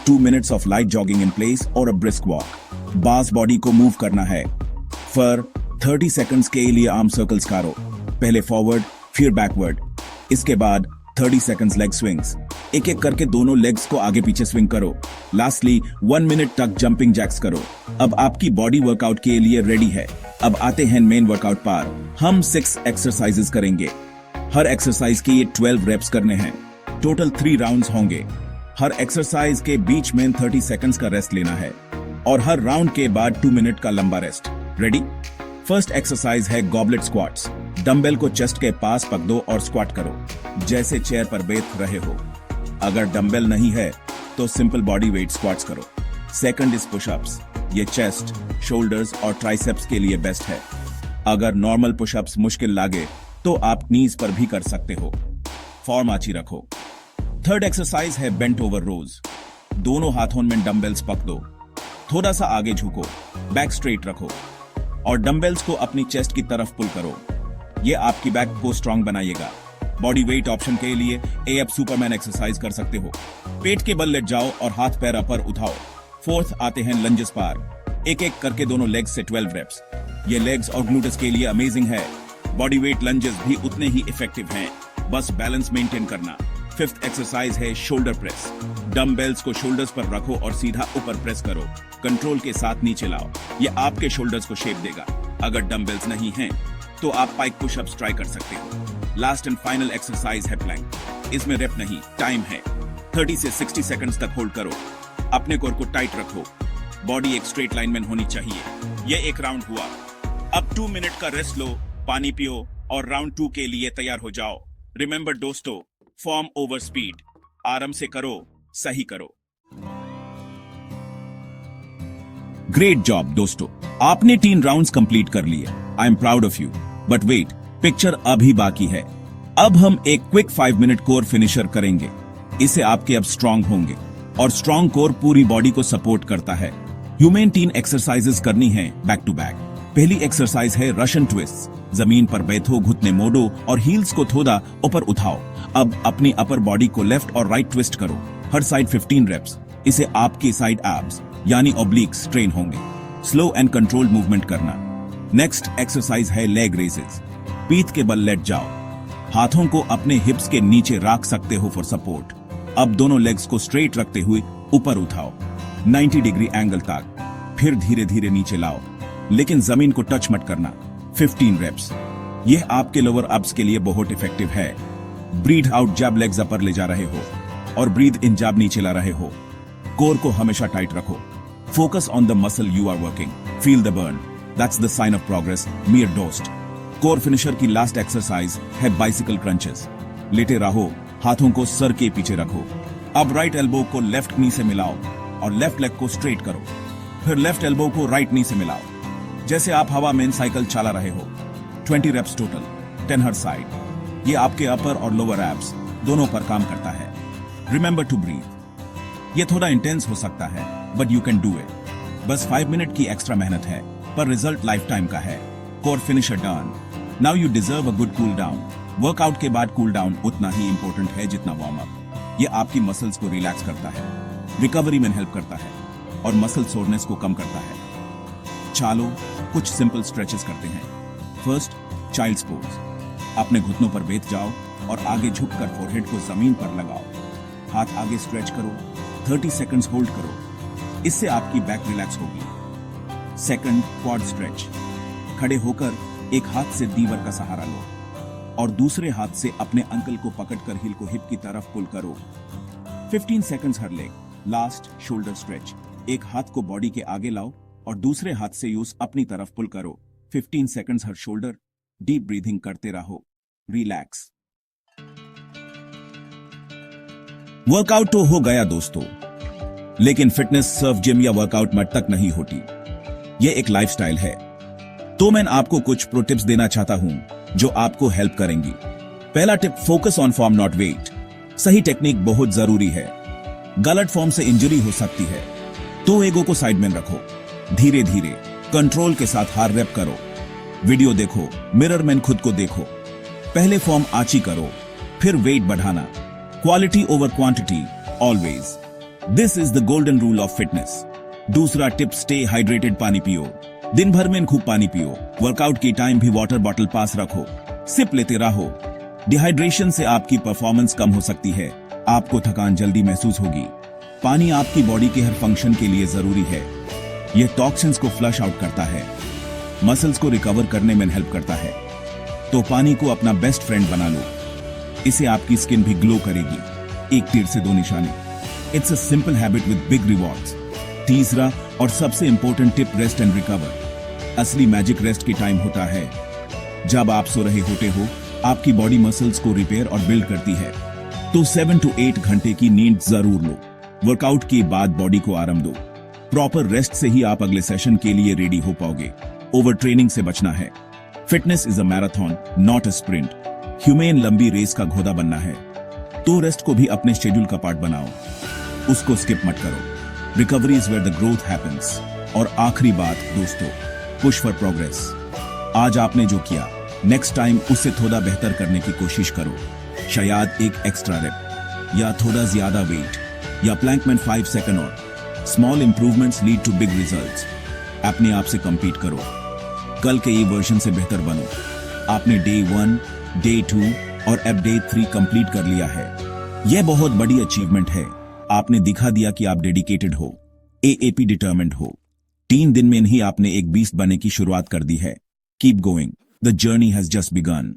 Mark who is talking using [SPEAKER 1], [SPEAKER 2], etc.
[SPEAKER 1] 2 minutes of light jogging in place or a brisk walk. बास body को move करना है। फिर 30 सेकंड्स के लिए आर्म सर्कल्स करो, पहले फॉरवर्ड फिर बैकवर्ड। इसके बाद 30 सेकंड्स लेग स्विंग्स, एक एक करके दोनों लेग्स को आगे पीछे स्विंग करो। लास्टली 1 मिनट तक जंपिंग जैक्स करो। अब आपकी बॉडी वर्कआउट के लिए रेडी है। अब आते हैं मेन वर्कआउट पर। हम 6 एक्सरसाइजेस करेंगे। हर एक्सरसाइज के 12 रेप्स करने हैं। टोटल 3 राउंड्स होंगे। हर एक्सरसाइज के बीच में 30 सेकंड्स का रेस्ट लेना है और हर राउंड के बाद 2 मिनट का लंबा रेस्ट। रेडी? फर्स्ट एक्सरसाइज है गॉबलेट स्क्वाट्स। डंबल को चेस्ट के पास पकड़ दो और स्क्वाट करो जैसे चेयर पर बैठ रहे हो। अगर डंबल नहीं है तो सिंपल बॉडी वेट स्क्वाट्स करो। Second is pushups. ये चेस्ट, शोल्डर्स और ट्राइसेप्स के लिए बेस्ट है। अगर नॉर्मल पुशअप्स मुश्किल लागे तो आप नीज पर भी कर सकते हो। फॉर्म अच्छी रखो। थर्ड एक्सरसाइज है बेंट ओवर रोज। दोनों हाथों में डंबल्स पकड़ो, थोड़ा सा आगे झुको, बैक स्ट्रेट रखो और डंबल्स को अपनी चेस्ट की तरफ पुल करो। ये आपकी बैक को स्ट्रांग बनाएगा। बॉडी वेट ऑप्शन के लिए एएफ सुपरमैन एक्सरसाइज कर सकते हो। पेट के बल लेट जाओ और हाथ पैर अपर उठाओ। फोर्थ आते हैं लंजेस पार। एक एक करके दोनों लेग्स से 12 रेप्स। ये लेग्स और ग्लूटस के लिए अमेजिंग है। बॉडी वेट लंजेस भी उतने ही इफेक्टिव हैं, बस बैलेंस मेंटेन करना। फिफ्थ एक्सरसाइज है शोल्डर प्रेस। डंबल्स को शोल्डर्स पर रखो और सीधा ऊपर प्रेस करो। कंट्रोल के साथ नीचे लाओ। ये आपके शोल्डर्स को शेप देगा। अगर डंबल्स नहीं हैं तो आप पाइक पुशअप्स ट्राई कर सकते हो। लास्ट एंड फाइनल एक्सरसाइज है प्लैंक। इसमें रेप नहीं, टाइम है। 30 से 60 सेकंड्स तक होल्ड करो। अपने कोर को टाइट रखो। बॉडी एक स्ट्रेट लाइन में होनी चाहिए। ये एक राउंड हुआ। अब 2 मिनट का रेस्ट लो, पानी पियो और राउंड 2 के लिए तैयार हो जाओ। रिमेंबर दोस्तों, फॉर्म ओवर स्पीड। आराम से करो, सही करो। ग्रेट जॉब दोस्तों, आपने 3 राउंड्स कंप्लीट कर लिए। I am proud of you. But wait, picture अभी बाकी है। अब हम एक क्विक 5 मिनट कोर फिनिशर करेंगे। इससे आपके अब स्ट्रांग होंगे और स्ट्रांग कोर पूरी बॉडी को सपोर्ट करता है। ह्यूमेन 3 एक्सरसाइजेस करनी है बैक टू बैक। पहली एक्सरसाइज है रशियन ट्विस्ट। जमीन पर बैठो, घुटने मोड़ो और हील्स को थोड़ा ऊपर उठाओ। अब अपनी अपर बॉडी को लेफ्ट और राइट ट्विस्ट करो। हर साइड 15 रेप्स। इसे आपकी साइड एब्स यानी ऑब्लिक्स ट्रेन होंगे। स्लो एंड कंट्रोल्ड मूवमेंट करना। नेक्स्ट एक्सरसाइज है लेग रेजेस। पीठ के बल लेट जाओ। हाथों को अपने हिप्स के नीचे रख सकते हो फॉर सपोर्ट। अब दोनों लेग्स को स्ट्रेट रखते हुए ऊपर उठाओ 90 डिग्री एंगल तक। फिर धीरे धीरे नीचे लाओ, लेकिन जमीन को टच मत करना। 15 रेप्स। यह आपके लोअर एब्स के लिए बहुत इफेक्टिव है। ब्रीथ आउट जब लेग्स अपर ले जा रहे हो और ब्रीथ इन जब नीचे ला रहे हो। कोर को हमेशा टाइट रखो। Focus on the muscle you are working. Feel the burn. That's the sign of progress. मियर डोस्ट। कोर फिनिशर की लास्ट एक्सरसाइज है बाइसिकल क्रंचेस। लेटे रहो, हाथों को सर के पीछे रखो। अब राइट एल्बो को लेफ्ट नी से मिलाओ और लेफ्ट लेग को स्ट्रेट करो। फिर लेफ्ट एल्बो को राइट नी से मिलाओ जैसे आप हवा में साइकिल चला रहे हो। 20 रेप्स टोटल, 10 हर साइड। ये आपके अपर और लोअर एब्स दोनों पर काम करता है। Remember to breathe. ये थोड़ा इंटेंस हो सकता है, but you can do it. बस 5 मिनट की एक्स्ट्रा मेहनत है, पर रिजल्ट लाइफ टाइम का है। Core finisher done. Now you deserve a good cool down. Workout के बाद कूल डाउन उतना ही इंपॉर्टेंट है जितना वार्म अप। ये आपकी मसल्स को रिलैक्स करता है, रिकवरी में हेल्प करता है और मसल सोरनेस को कम करता है। चलो कुछ सिंपल स्ट्रेचेस करते हैं। First, child's pose. अपने घुटनों पर बैठ जाओ और आगे झुककर फोरहेड को जमीन पर लगाओ। हाथ आगे स्ट्रेच करो। 30 सेकंड्स होल्ड करो। इससे आपकी बैक रिलैक्स होगी। Second, quad stretch. खड़े होकर एक हाथ से दीवार का सहारा लो और दूसरे हाथ से अपने अंकल को पकड़कर हील को हिप की तरफ पुल करो। 15 सेकंड्स हर लेग। Last, shoulder stretch. एक हाथ को बॉडी के आगे लाओ और दूसरे हाथ से यूज अपनी तरफ पुल करो। 15 सेकंड्स हर शोल्डर। डीप ब्रीथिंग करते रहो। रिलैक्स। वर्कआउट तो हो गया दोस्तों, लेकिन फिटनेस सिर्फ जिम या वर्कआउट में तक नहीं होती। यह एक लाइफस्टाइल है। तो मैं आपको कुछ प्रो टिप्स देना चाहता हूं जो आपको हेल्प करेंगी। पहला tip, focus on form not weight. सही टेक्निक बहुत जरूरी है। गलत फॉर्म से इंजरी हो सकती है, तो ईगो को साइड में रखो। धीरे धीरे कंट्रोल के साथ हर रेप करो। वीडियो देखो, मिरर में खुद को देखो। पहले फॉर्म आची करो, फिर वेट बढ़ाना। Quality over quantity always. This is the golden rule of fitness. दूसरा टिप, स्टे हाइड्रेटेड, पानी पियो। दिन भर में खूब पानी पियो। वर्कआउट के टाइम भी वाटर बॉटल पास रखो, सिप लेते रहो। डिहाइड्रेशन से आपकी परफॉर्मेंस कम हो सकती है, आपको थकान जल्दी महसूस होगी। पानी आपकी बॉडी के हर फंक्शन के लिए जरूरी है। यह टॉक्सिन्स को फ्लश आउट करता है, मसल्स को रिकवर करने में हेल्प करता है। तो पानी को अपना बेस्ट फ्रेंड बना लो, इससे आपकी स्किन भी ग्लो करेगी। एक तीर से दो निशाने। It's a simple habit with big rewards. तीसरा और सबसे important tip, rest and recover. असली मैजिक रेस्ट के टाइम होता है जब आप सो रहे होते हो। आपकी बॉडी मसल्स को रिपेयर और बिल्ड करती है, तो 7 to 8 घंटे की नींद जरूर लो। वर्कआउट के बाद बॉडी को आराम दो। प्रॉपर रेस्ट से ही आप अगले सेशन के लिए रेडी हो पाओगे। ओवर ट्रेनिंग से बचना है। Fitness is a marathon, not a sprint. Humane लंबी रेस का घोड़ा बनना है, तो रेस्ट को भी अपने शेड्यूल का पार्ट बनाओ, उसको स्किप मत करो। Recovery is where the growth happens. और आखिरी बात दोस्तों, पुश फॉर प्रोग्रेस। आज आपने जो किया, नेक्स्ट टाइम उससे थोड़ा बेहतर करने की कोशिश करो। शायद एक एक्स्ट्रा रेप, या थोड़ा ज्यादा वेट, या प्लैंक में 5 सेकंड और। Small improvements lead to big results. अपने आप से कंपीट करो, कल के ये वर्जन से बेहतर बनो। आपने डे 1, डे 2 और अब डे 3 कंप्लीट कर लिया है। यह बहुत बड़ी अचीवमेंट है। आपने दिखा दिया कि आप डेडिकेटेड हो, एएपी डिटरमिन्ड हो। 3 दिन में ही आपने एक बीस्ट बनने की शुरुआत कर दी है। Keep going, the journey has just begin.